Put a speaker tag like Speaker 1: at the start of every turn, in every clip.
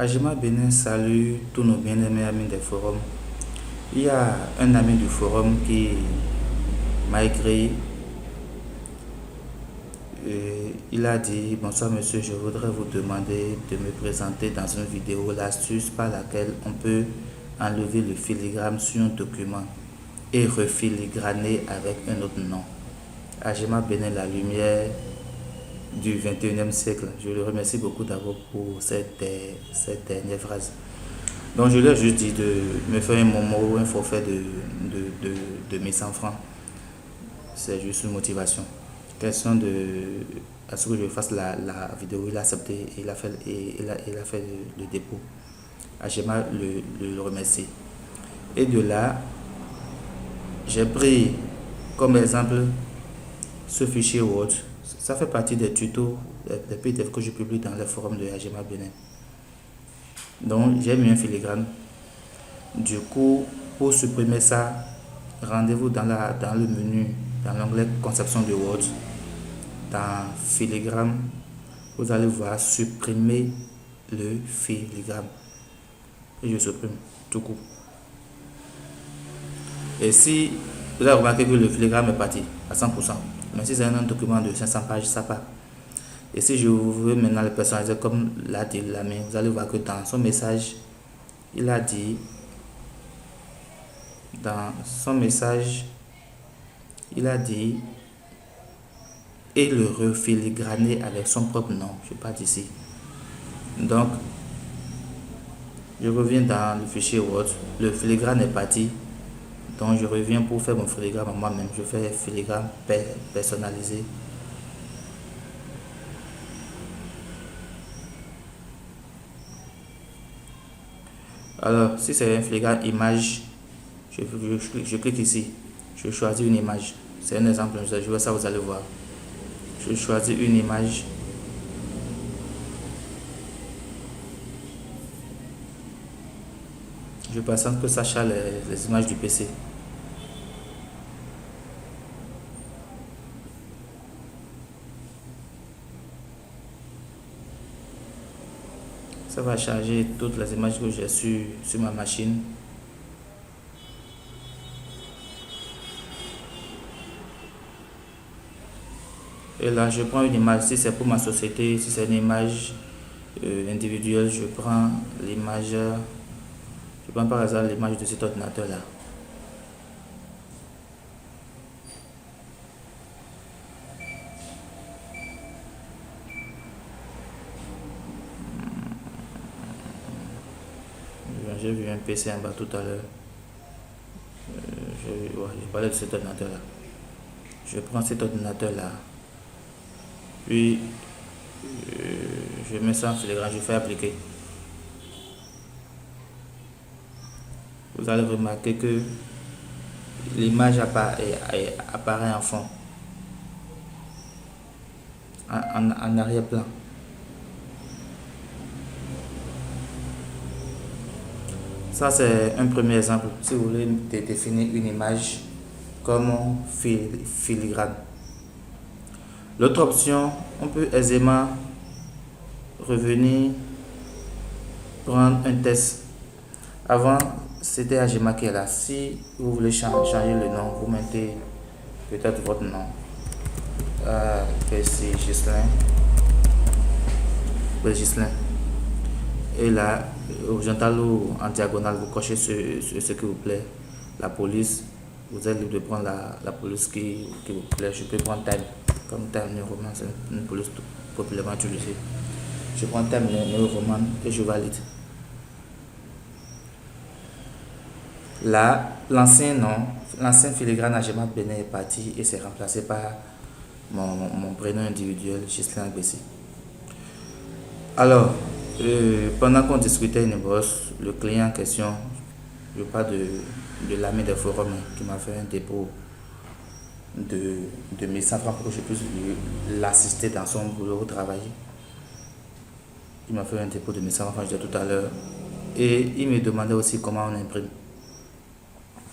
Speaker 1: Ajima Benin salue tous nos bien-aimés amis des forums. Il y a un ami du forum qui m'a écrit. Il a dit: bonsoir monsieur, je voudrais vous demander de me présenter dans une vidéo l'astuce par laquelle on peut enlever le filigrane sur un document et refiligraner avec un autre nom. Ajima Benin, la lumière du 21e siècle. Je le remercie beaucoup d'abord pour cette dernière phrase. Donc je lui ai juste dit de me faire un momo, un forfait de 1100 francs. C'est juste une motivation. Question de à ce que je fasse la vidéo, il a accepté et il a fait, le dépôt. Ajima le remercie. Et de là, j'ai pris comme exemple ce fichier Word. Ça fait partie des tutos, des PDF que je publie dans le forum de Ajima Benin. Donc j'ai mis un filigrane. Du coup, pour supprimer ça, rendez-vous dans le menu, dans l'onglet conception de Word. Dans filigrane, vous allez voir supprimer le filigrane. Et je supprime tout coup. Et si vous avez remarqué que le filigrane est parti à 100%, mais si c'est un document de 500 pages, ça part. Et si je veux maintenant le personnaliser comme l'a dit l'ami, vous allez voir que dans son message, il a dit, et le refiligraner avec son propre nom. Je parle d'ici. Donc, je reviens dans le fichier Word. Le filigrane est parti. Donc, je reviens pour faire mon filigrane à moi-même. Je fais filigrane personnalisé. Alors, si c'est un filigrane image, je clique ici. Je choisis une image. C'est un exemple. Je vois ça, vous allez voir. Je choisis une image. Je patiente que ça charge les images du PC. Ça va charger toutes les images que j'ai sur ma machine. Et là, je prends une image. Si c'est pour ma société, si c'est une image individuelle, je prends l'image. Je prends par exemple l'image de cet ordinateur là. J'ai vu un PC en bas tout à l'heure. Je parlais de cet ordinateur là. Je prends cet ordinateur là. Puis je mets ça en filigrane, je fais appliquer. Vous allez remarquer que l'image apparaît en fond, en arrière-plan. Ça, c'est un premier exemple. Si vous voulez définir une image comme filigrane. L'autre option, on peut aisément revenir prendre un test. Avant, c'était Ajima qui est là. Si vous voulez changer le nom, vous mettez peut-être votre nom. C'est Gislain. Et là, horizontal ou en diagonale, vous cochez ce qui vous plaît. La police, vous êtes libre de prendre la police qui vous plaît. Je peux prendre Time, comme Time New Roman, c'est une police populairement utilisée. Je prends Time New Roman et je valide. Là, l'ancien filigrane Ajima Benin est parti et c'est remplacé par mon prénom individuel, Gislain Agbessi. Alors, pendant qu'on discutait une bosse, le client en question, je parle de l'ami des forums qui m'a fait un dépôt de 1100 francs pour que je puisse l'assister dans son boulot au travail. Il m'a fait un dépôt de 1100 francs, je disais tout à l'heure. Et il me demandait aussi comment on imprime.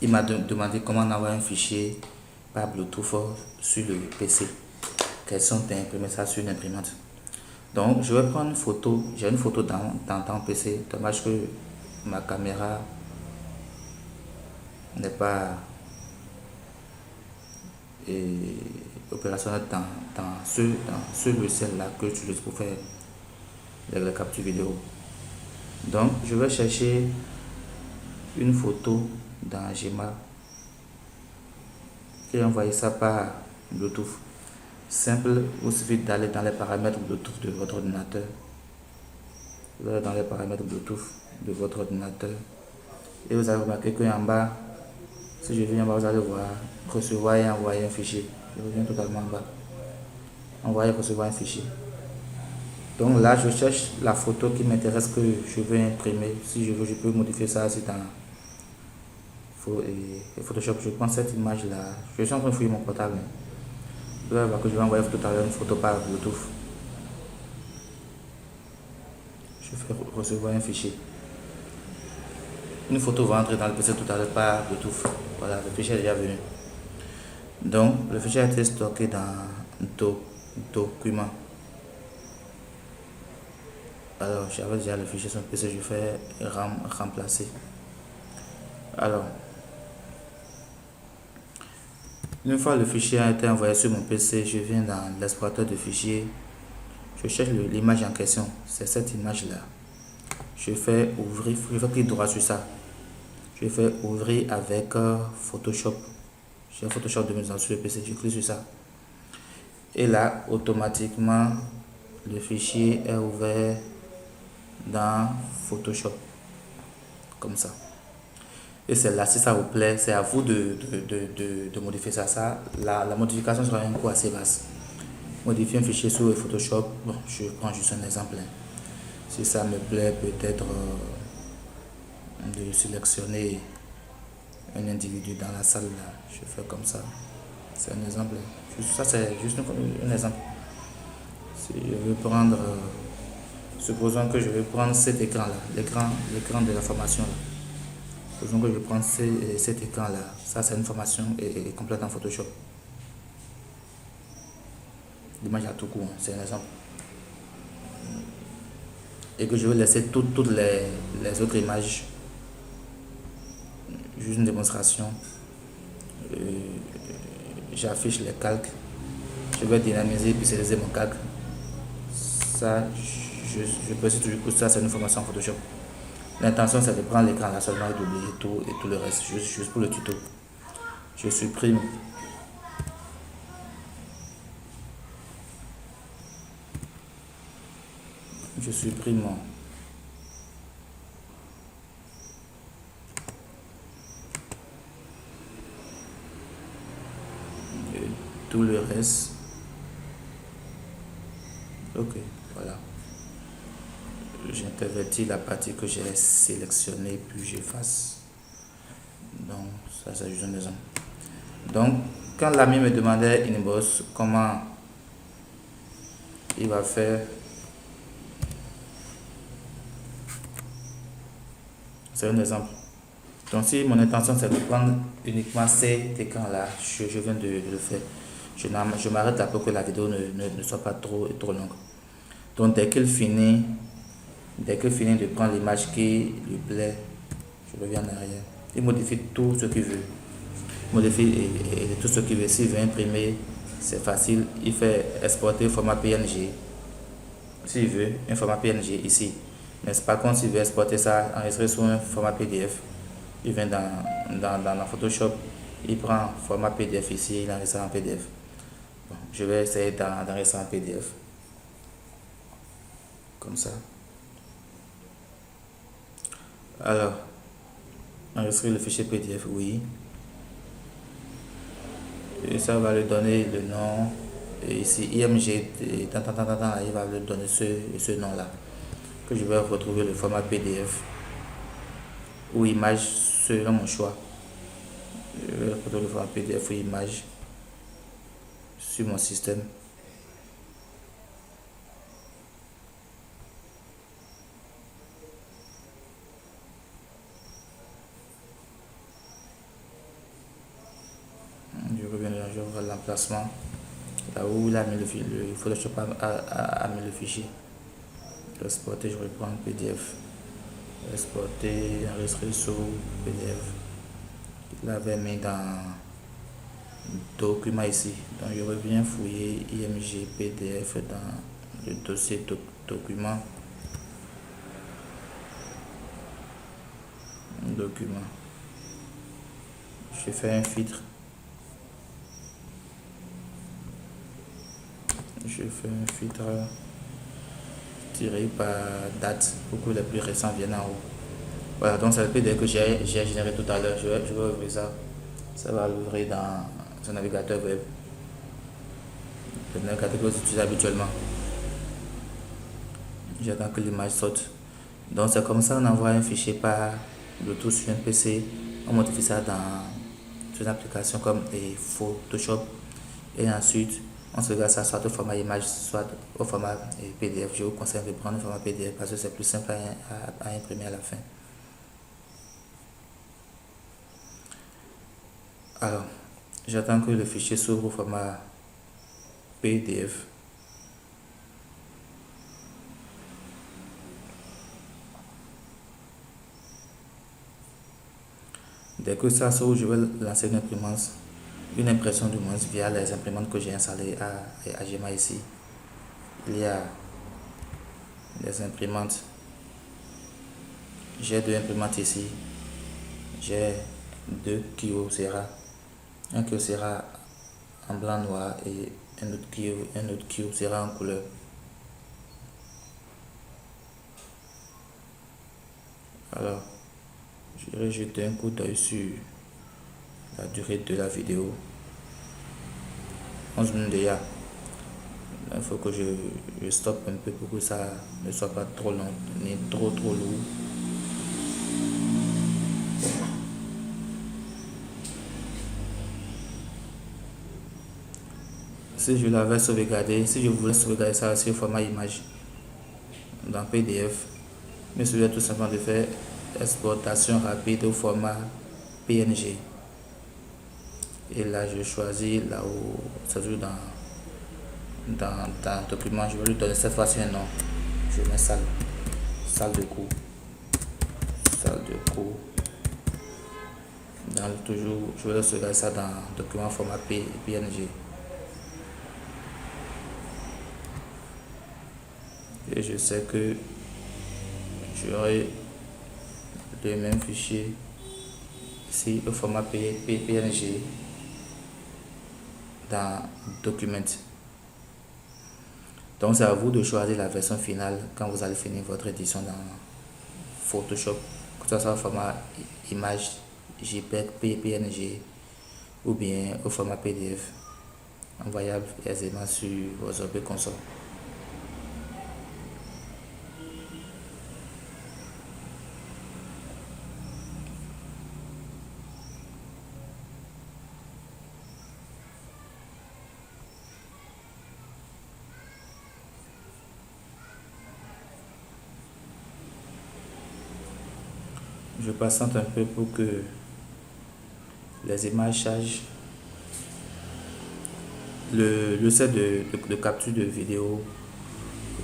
Speaker 1: Il m'a demandé comment on envoie un fichier par Bluetooth sur le PC. Quelles sont imprimer ça sur une imprimante. Donc, je vais prendre une photo. J'ai une photo dans le PC. Dommage que ma caméra n'est pas opérationnelle dans ce logiciel-là que j'utilise pour faire les captures vidéo. Donc, je vais chercher une photo dans Gmail et envoyer ça par Bluetooth. Simple, il suffit d'aller dans les paramètres Bluetooth de votre ordinateur. Vous allez dans les paramètres Bluetooth de votre ordinateur et vous allez remarquer qu'en bas, si je viens en bas, vous allez voir recevoir et envoyer un fichier. Je reviens totalement en bas. Envoyer et recevoir un fichier. Donc là, je cherche la photo qui m'intéresse que je veux imprimer. Si je veux, je peux modifier ça aussi dans Photoshop. Je prends cette image là. Je suis en train de fouiller mon portable. Vous allez voir que je vais envoyer tout à l'heure une photo par Bluetooth. Je fais recevoir un fichier. Une photo va entrer dans le PC tout à l'heure par Bluetooth. Voilà, le fichier est déjà venu. Donc, le fichier a été stocké dans document. Alors, j'avais déjà le fichier sur le PC, je fais remplacer. Alors, une fois le fichier a été envoyé sur mon PC, je viens dans l'explorateur de fichiers. Je cherche l'image en question. C'est cette image-là. Je fais ouvrir, je fais clic droit sur ça. Je fais ouvrir avec Photoshop. J'ai Photoshop 2000 sur le PC. Je clique sur ça. Et là, automatiquement, le fichier est ouvert dans Photoshop. Comme ça. Et c'est là, si ça vous plaît, c'est à vous de modifier ça. La modification sera un coût assez basse. Modifier un fichier sur Photoshop, bon, je prends juste un exemple. Si ça me plaît, peut-être de sélectionner un individu dans la salle, là. Je fais comme ça. C'est un exemple. Ça, c'est juste un exemple. Si je veux prendre, supposons que je vais prendre cet écran-là, l'écran de la formation. Là. Supposons que je prends cet écran-là. Ça, c'est une formation et complète en Photoshop. L'image à tout coup, hein, c'est un exemple. Et que je vais laisser toutes les autres images. Juste une démonstration. J'affiche les calques. Je vais dynamiser et pixeliser mon calque. Ça, je précise toujours que ça, c'est une formation en Photoshop. L'intention, c'est de prendre l'écran là seulement et d'oublier tout le reste, juste pour le tuto. Je supprime. Je supprime tout le reste. Ok, voilà. J'intervertis la partie que j'ai sélectionnée, puis j'efface. Donc, ça, c'est juste un exemple. Donc, quand l'ami me demandait Inbox comment il va faire, c'est un exemple. Donc, si mon intention c'est de prendre uniquement cet écran-là, je viens de le faire. Je m'arrête là pour que la vidéo ne soit pas trop longue. Donc, dès qu'il finit de prendre l'image qui lui plaît, je reviens en arrière. Il modifie tout ce qu'il veut. Il modifie tout ce qu'il veut. S'il veut imprimer, c'est facile. Il fait exporter format PNG. S'il veut un format PNG ici. Mais par contre, s'il veut exporter ça, enregistrer sur un format PDF, il vient dans Photoshop, il prend format PDF ici, il enregistre en PDF. Bon, je vais essayer d'enregistrer en PDF. Comme ça. Alors, enregistrer le fichier PDF, oui. Et ça va lui donner le nom. Et ici, IMG, il va lui donner ce nom-là. Que je vais retrouver le format PDF ou image selon mon choix. Je vais retrouver le format PDF ou image sur mon système. Je reviens dans l'emplacement là où il a mis le Photoshop a mis le fichier. Exporter, je reprends PDF. Exporter, enregistrer sur PDF. Il l'avait mis dans document ici. Donc je reviens fouiller IMG PDF dans le dossier document. Je fais un filtre. Tiré par date pour que les plus récents viennent en haut. Voilà, donc c'est le PDF que j'ai généré tout à l'heure. Je vais ouvrir ça. Ça va l'ouvrir dans un navigateur web. Le navigateur que vous utilisez habituellement. J'attends que l'image saute. Donc c'est comme ça, on envoie un fichier par Bluetooth sur un PC. On modifie ça dans une application comme Photoshop. Et ensuite, on se regarde ça soit au format image, soit au format PDF. Je vous conseille de prendre le format PDF parce que c'est plus simple à imprimer à la fin. Alors, j'attends que le fichier s'ouvre au format PDF. Dès que ça s'ouvre, je vais lancer une impression du moins via les imprimantes que j'ai installées à Gema ici. Il y a des imprimantes. J'ai 2 imprimantes ici. J'ai 2 Kyocera. Un Kyocera en blanc noir et un autre Kyocera en couleur. Alors, je vais jeter un coup d'œil sur la durée de la vidéo. 11 minutes déjà. Il faut que je stoppe un peu pour que ça ne soit pas trop long ni trop lourd. Si je l'avais sauvegardé, si je voulais sauvegarder ça aussi au format image dans PDF, mais celui-là tout simplement de faire exportation rapide au format PNG. Et là je choisis là où ça joue dans document. Je vais lui donner cette fois-ci un nom. Je mets salle de cours. Je vais sauvegarder ça dans document format PNG. Et je sais que j'aurai le même fichier ici au format PNG dans Document. Donc c'est à vous de choisir la version finale quand vous allez finir votre édition dans Photoshop, que ce soit au format image, JPEG, PNG ou bien au format PDF, envoyable aisément sur vos objets console. Je patiente un peu pour que les images chargent. Le set de capture de vidéo,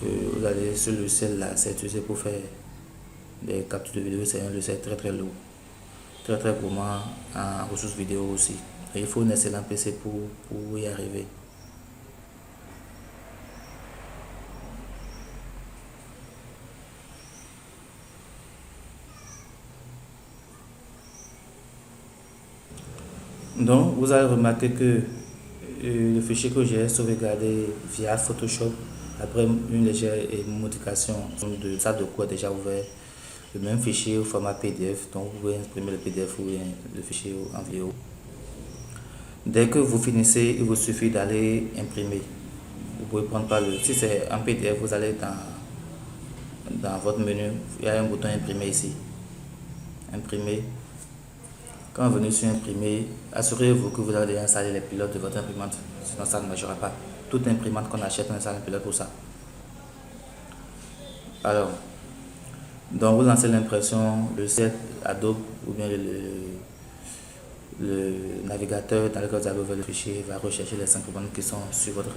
Speaker 1: vous allez sur le logiciel là, c'est utilisé pour faire des captures de vidéo. C'est un logiciel très lourd, très gourmand en ressources vidéo aussi. Et il faut un excellent PC pour y arriver. Donc vous allez remarquer que le fichier que j'ai sauvegardé via Photoshop, après une légère modification de salle de cours déjà ouvert, le même fichier au format PDF. Donc vous pouvez imprimer le PDF ou le fichier en vidéo. Dès que vous finissez, il vous suffit d'aller imprimer. Vous pouvez prendre par si c'est un PDF, vous allez dans votre menu, il y a un bouton imprimer ici. Imprimer. Quand vous venez sur imprimer, assurez-vous que vous avez déjà installé les pilotes de votre imprimante, sinon ça ne marchera pas. Toute imprimante qu'on achète, on installe un pilote pour ça. Alors, donc vous lancez l'impression, le site Adobe ou bien le navigateur dans lequel vous avez ouvert le fichier va rechercher les imprimantes qui sont sur votre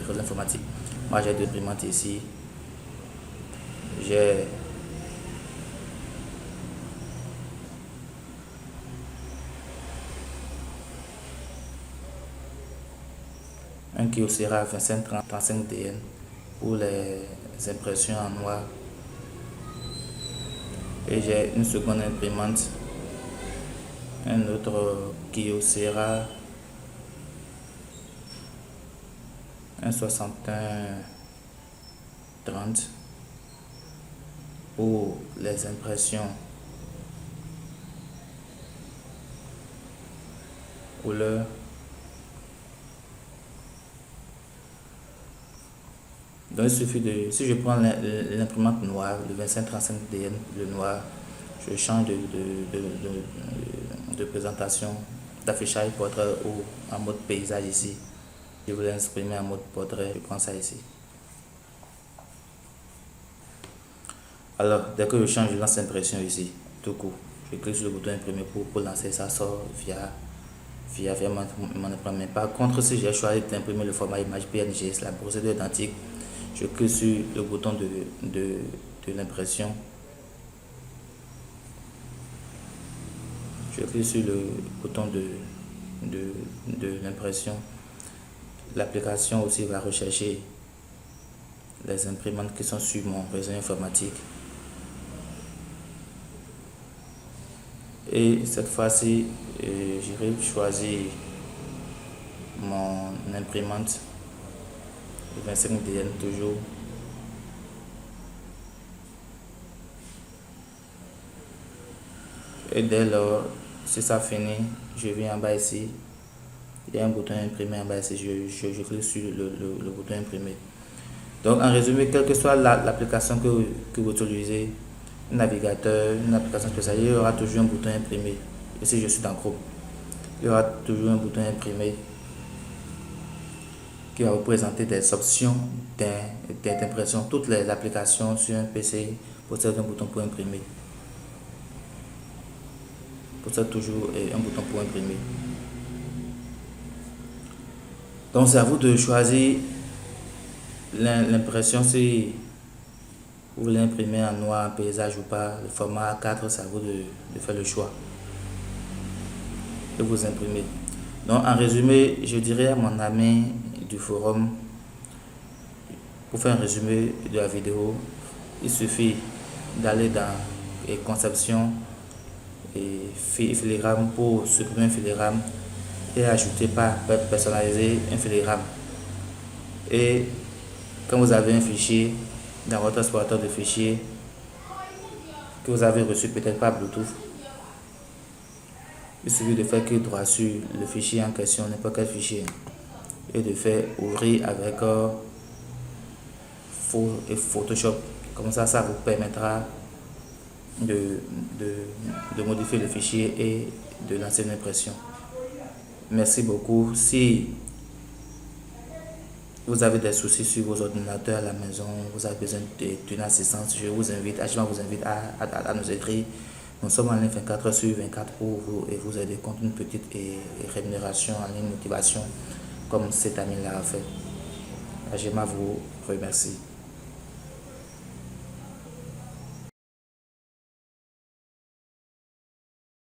Speaker 1: réseau informatique. Moi j'ai 2 imprimantes ici. j'ai un Kyocera 2535 DN pour les impressions en noir. Et j'ai une seconde imprimante, un autre Kyocera, un 6130 pour les impressions couleur. Donc il suffit de, si je prends l'imprimante noire, le 2535 DN, le noir, je change de présentation, d'affichage portrait ou en mode paysage ici. Je voulais exprimer en mode portrait, je prends ça ici. Alors, dès que je change, je lance l'impression ici, tout court. Je clique sur le bouton imprimer pour lancer, ça sort via mon imprimante. Par contre, si j'ai choisi d'imprimer le format image PNG, c'est la procédure identique. Je clique sur le bouton de l'impression. Je clique sur le bouton de l'impression. L'application aussi va rechercher les imprimantes qui sont sur mon réseau informatique. Et cette fois-ci, j'irai choisir mon imprimante, le 25DN toujours. Et dès lors, si ça finit, je viens en bas ici. Il y a un bouton imprimer en bas ici. Je clique sur le bouton imprimer. Donc en résumé, quelle que soit l'application que vous utilisez, un navigateur, une application spéciale, il y aura toujours un bouton imprimer. Ici je suis dans Chrome. Il y aura toujours un bouton imprimer qui va vous présenter des options d'impression. Toutes les applications sur un PC possèdent un bouton pour imprimer. Possèdent toujours un bouton pour imprimer. Donc c'est à vous de choisir l'impression, si vous voulez imprimer en noir, en paysage ou pas, le format A4, c'est à vous de faire le choix et vous imprimer. Donc en résumé, je dirais à mon ami du forum, pour faire un résumé de la vidéo, il suffit d'aller dans les conception et filigrane pour supprimer un filigrane et ajouter par personnaliser un filigrane. Et quand vous avez un fichier dans votre explorateur de fichiers que vous avez reçu peut-être par Bluetooth, il suffit de faire clic droit sur le fichier en question, n'importe quel fichier, et de faire ouvrir avec Photoshop. Comme ça vous permettra de modifier le fichier et de lancer une impression. Merci beaucoup. Si vous avez des soucis sur vos ordinateurs à la maison, vous avez besoin d'une assistance, je vous invite à nous écrire. Nous sommes en ligne 24 heures sur 24 pour vous aider contre une petite rémunération en ligne, motivation, comme cet ami l'a fait. Je vous remercie.